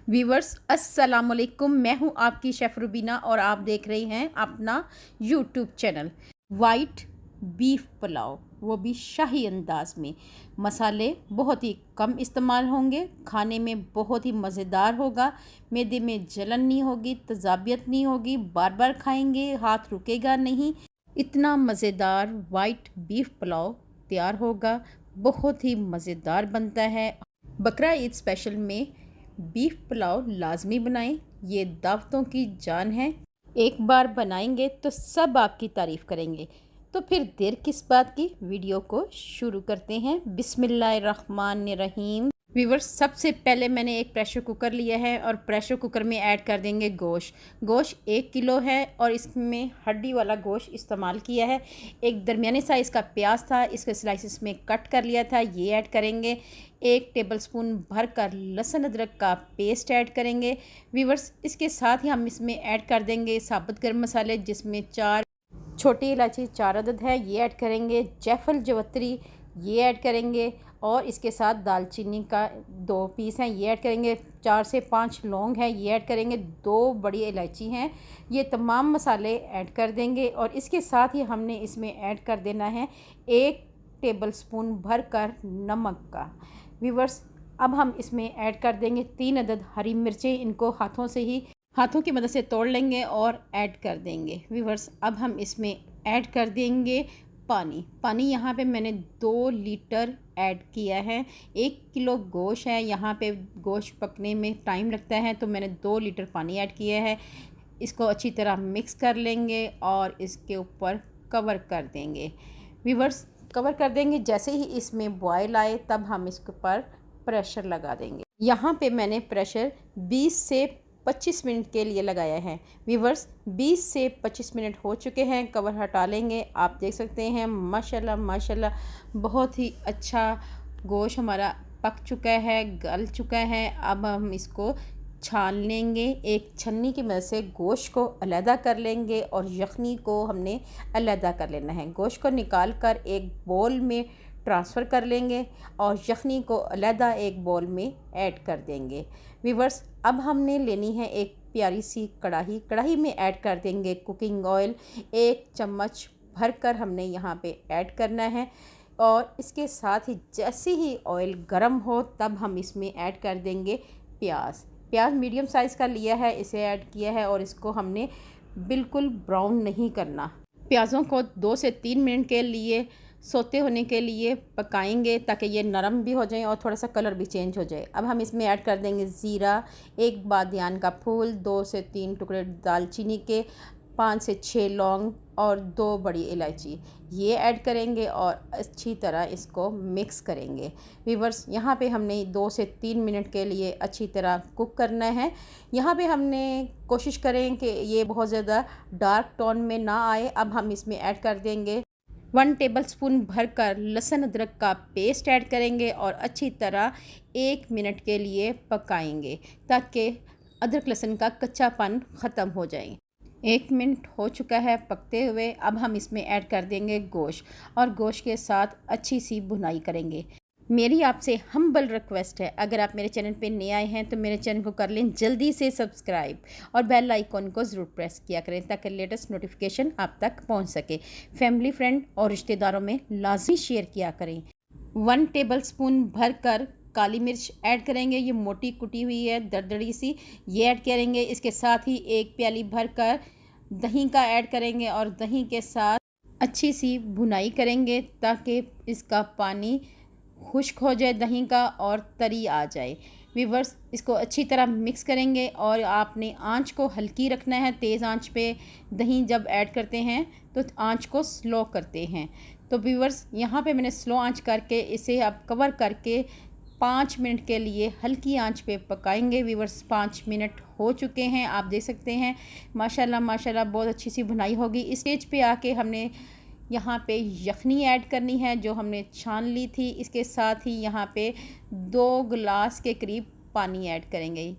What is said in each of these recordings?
Viewers अस्सलाम वालेकुम। मैं हूं आपकी शेफ़ रुबीना और आप देख रही हैं अपना YouTube channel. White beef pulao, वो भी शाही अंदाज में। मसाले बहुत ही कम इस्तेमाल होंगे, खाने में बहुत ही मज़ेदार होगा, मैदे में जलन नहीं होगी, तज़ाबियत नहीं होगी, बार बार खाएंगे हाथ रुकेगा नहीं। इतना मज़ेदार वाइट बीफ पुलाव तैयार होगा, बहुत ही मज़ेदार बनता है। बकरा ईद स्पेशल में बीफ पुलाव लाजमी बनाएं, ये दावतों की जान है। एक बार बनाएंगे तो सब आपकी तारीफ़ करेंगे। तो फिर देर किस बात की, वीडियो को शुरू करते हैं। बिस्मिल्लाहिर्रहमानिर्रहीम। व्यूवर्स, सबसे पहले मैंने एक प्रेशर कुकर लिया है और प्रेशर कुकर में ऐड कर देंगे गोश्त। गोश्त 1 किलो है और इसमें हड्डी वाला गोश्त इस्तेमाल किया है। एक दरमियाने साइज़ का प्याज था, इसके स्लाइसिस में कट कर लिया था, ये ऐड करेंगे। 1 टेबलस्पून भरकर लहसुन अदरक का पेस्ट ऐड करेंगे। व्यूवर्स, इसके साथ ही हम इसमें ऐड कर देंगे साबुत गर्म मसाले, जिसमें 4 छोटी इलायची 4 अदद है, ये ऐड करेंगे। जायफल जवत्री ये ऐड करेंगे और इसके साथ दालचीनी का 2 पीस हैं, ये ऐड करेंगे। 4 से 5 लौंग हैं, ये ऐड करेंगे। 2 बड़ी इलायची हैं, ये तमाम मसाले ऐड कर देंगे। और इसके साथ ही हमने इसमें ऐड कर देना है 1 टेबलस्पून भरकर नमक का। व्यूवर्स, अब हम इसमें ऐड कर देंगे 3 अदद हरी मिर्चें, इनको हाथों की मदद से तोड़ लेंगे और ऐड कर देंगे। व्यूवर्स, अब हम इसमें ऐड कर देंगे पानी यहाँ पे मैंने 2 लीटर ऐड किया है। 1 किलो गोश्त है, यहाँ पे गोश्त पकने में टाइम लगता है, तो मैंने 2 लीटर पानी ऐड किया है। इसको अच्छी तरह मिक्स कर लेंगे और इसके ऊपर कवर कर देंगे। व्यूवर्स, कवर कर देंगे। जैसे ही इसमें बॉयल आए तब हम इसके ऊपर प्रेशर लगा देंगे। यहाँ पे मैंने प्रेशर 20 से 25 मिनट के लिए लगाया है। व्यूवर्स, 20 से 25 मिनट हो चुके हैं, कवर हटा लेंगे। आप देख सकते हैं माशाल्लाह माशाल्लाह बहुत ही अच्छा गोश्त हमारा पक चुका है, गल चुका है। अब हम इसको छान लेंगे, एक छन्नी की मदद से गोश्त को अलहदा कर लेंगे और यखनी को हमने अलहदा कर लेना है। गोश्त को निकाल कर एक बोल में ट्रांसफ़र कर लेंगे और यखनी को अलहदा एक बोल में ऐड कर देंगे। व्यूवर्स, अब हमने लेनी है एक प्यारी सी कढ़ाई में ऐड कर देंगे कुकिंग ऑयल। 1 चम्मच भरकर हमने यहाँ पे ऐड करना है और इसके साथ ही जैसे ही ऑयल गर्म हो तब हम इसमें ऐड कर देंगे प्याज मीडियम साइज़ का लिया है, इसे ऐड किया है और इसको हमने बिल्कुल ब्राउन नहीं करना। प्याज़ों को 2 से 3 मिनट के लिए सोते होने के लिए पकाएंगे ताकि ये नरम भी हो जाएं और थोड़ा सा कलर भी चेंज हो जाए। अब हम इसमें ऐड कर देंगे ज़ीरा, 1 बादियान का फूल, 2 से 3 टुकड़े दालचीनी के, 5 से 6 लौंग और 2 बड़ी इलायची, ये ऐड करेंगे और अच्छी तरह इसको मिक्स करेंगे। व्यूवर्स, यहाँ पे हमने 2 से 3 मिनट के लिए अच्छी तरह कुक करना है। यहाँ पे हमने कोशिश करें कि ये बहुत ज़्यादा डार्क टोन में ना आए। अब हम इसमें ऐड कर देंगे 1 टेबलस्पून भरकर लहसुन अदरक का पेस्ट ऐड करेंगे और अच्छी तरह 1 मिनट के लिए पकाएंगे ताकि अदरक लहसुन का कच्चापन ख़त्म हो जाए। 1 मिनट हो चुका है पकते हुए। अब हम इसमें ऐड कर देंगे गोश्त और गोश्त के साथ अच्छी सी भुनाई करेंगे। मेरी आपसे हम्बल रिक्वेस्ट है, अगर आप मेरे चैनल पे नए आए हैं तो मेरे चैनल को कर लें जल्दी से सब्सक्राइब और बेल आइकॉन को ज़रूर प्रेस किया करें ताकि लेटेस्ट नोटिफिकेशन आप तक पहुंच सके। फैमिली, फ्रेंड और रिश्तेदारों में लाजमी शेयर किया करें। 1 टेबलस्पून भरकर काली मिर्च ऐड करेंगे, ये मोटी कुटी हुई है दरदरी सी, ये ऐड करेंगे। इसके साथ ही 1 प्याली भरकर दही का ऐड करेंगे और दही के साथ अच्छी सी भुनाई करेंगे ताकि इसका पानी खुश्क हो जाए दही का और तरी आ जाए। व्यूवर्स, इसको अच्छी तरह मिक्स करेंगे और आपने आंच को हल्की रखना है। तेज़ आंच पे दही जब ऐड करते हैं तो आंच को स्लो करते हैं। तो व्यूवर्स, यहाँ पे मैंने स्लो आंच करके इसे अब कवर करके 5 मिनट के लिए हल्की आंच पे पकाएंगे। व्यूवर्स, 5 मिनट हो चुके हैं, आप देख सकते हैं माशाल्लाह माशाल्लाह बहुत अच्छी सी भुनाई होगी। इस स्टेज पे आके हमने यहाँ पे यखनी ऐड करनी है जो हमने छान ली थी। इसके साथ ही यहाँ पे 2 गिलास के करीब पानी ऐड करेंगे।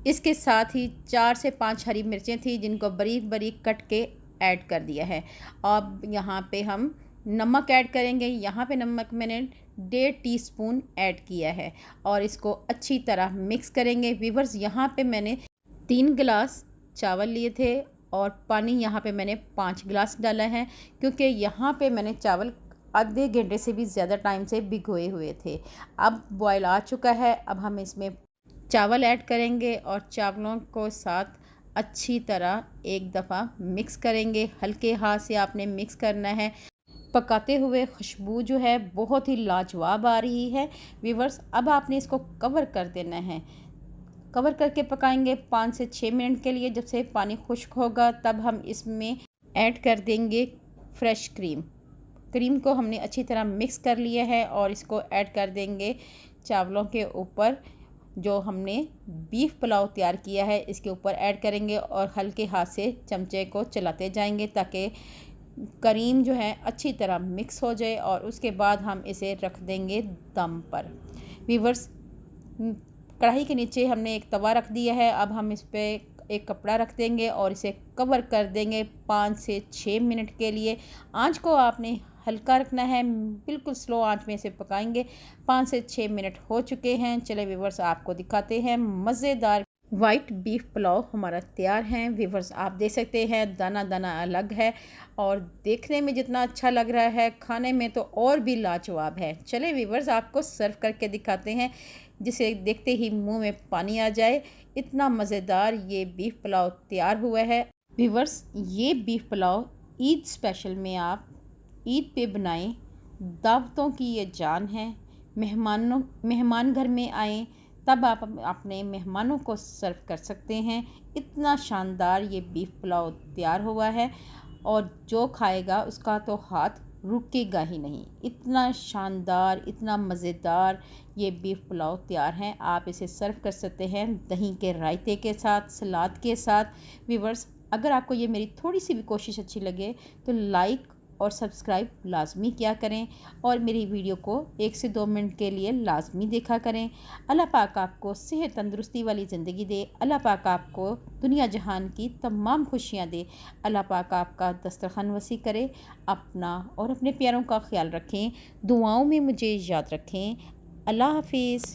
इसके साथ ही 4 से 5 हरी मिर्चें थी जिनको बारीक बारीक कट के ऐड कर दिया है। अब यहाँ पे हम नमक ऐड करेंगे। यहाँ पे नमक मैंने 1.5 टीस्पून ऐड किया है और इसको अच्छी तरह मिक्स करेंगे। व्यूअर्स, यहाँ पे मैंने 3 गिलास चावल लिए थे और पानी यहाँ पे मैंने 5 गिलास डाला है, क्योंकि यहाँ पे मैंने चावल आधे घंटे से भी ज़्यादा टाइम से भिगोए हुए थे। अब बॉयल आ चुका है। अब हम इसमें चावल ऐड करेंगे और चावलों को साथ अच्छी तरह एक दफ़ा मिक्स करेंगे। हल्के हाथ से आपने मिक्स करना है। पकाते हुए खुशबू जो है बहुत ही लाजवाब आ रही है। व्यूअर्स, अब आपने इसको कवर कर देना है। कवर करके पकाएंगे 5 से 6 मिनट के लिए। जब से पानी खुश्क होगा तब हम इसमें ऐड कर देंगे फ्रेश क्रीम। क्रीम को हमने अच्छी तरह मिक्स कर लिया है और इसको ऐड कर देंगे चावलों के ऊपर। जो हमने बीफ पुलाव तैयार किया है इसके ऊपर ऐड करेंगे और हल्के हाथ से चमचे को चलाते जाएंगे ताकि क्रीम जो है अच्छी तरह मिक्स हो जाए और उसके बाद हम इसे रख देंगे दम पर। व्यूअर्स, कढ़ाई के नीचे हमने एक तवा रख दिया है। अब हम इस पर एक कपड़ा रख देंगे और इसे कवर कर देंगे 5 से 6 मिनट के लिए। आंच को आपने हल्का रखना है, बिल्कुल स्लो आंच में इसे पकाएंगे। 5 से 6 मिनट हो चुके हैं। चले व्यूअर्स, आपको दिखाते हैं मज़ेदार वाइट बीफ पुलाव हमारा तैयार है। व्यूअर्स, आप देख सकते हैं दाना दाना अलग है और देखने में जितना अच्छा लग रहा है खाने में तो और भी लाजवाब है। चले व्यूअर्स, आपको सर्व करके दिखाते हैं जिसे देखते ही मुंह में पानी आ जाए। इतना मज़ेदार ये बीफ पुलाव तैयार हुआ है। व्यूअर्स, ये बीफ पुलाव ईद स्पेशल में आप ईद पे बनाएं। दावतों की ये जान है। मेहमान घर में आए तब आप अपने मेहमानों को सर्व कर सकते हैं। इतना शानदार ये बीफ पुलाव तैयार हुआ है और जो खाएगा उसका तो हाथ रुकेगा ही नहीं। इतना शानदार, इतना मज़ेदार ये बीफ पुलाव तैयार है। आप इसे सर्व कर सकते हैं दही के रायते के साथ, सलाद के साथ। व्यूअर्स, अगर आपको ये मेरी थोड़ी सी भी कोशिश अच्छी लगे तो लाइक और सब्सक्राइब लाजमी किया करें और मेरी वीडियो को 1 से 2 मिनट के लिए लाजमी देखा करें। अल्लाह पाक आपको सेहत तंदुरुस्ती वाली ज़िंदगी दे। अल्लाह पाक आपको दुनिया जहान की तमाम खुशियाँ दे। अल्लाह पाक आपका दस्तरखान वसी करे। अपना और अपने प्यारों का ख्याल रखें। दुआओं में मुझे याद रखें। अल्लाह हाफिज़।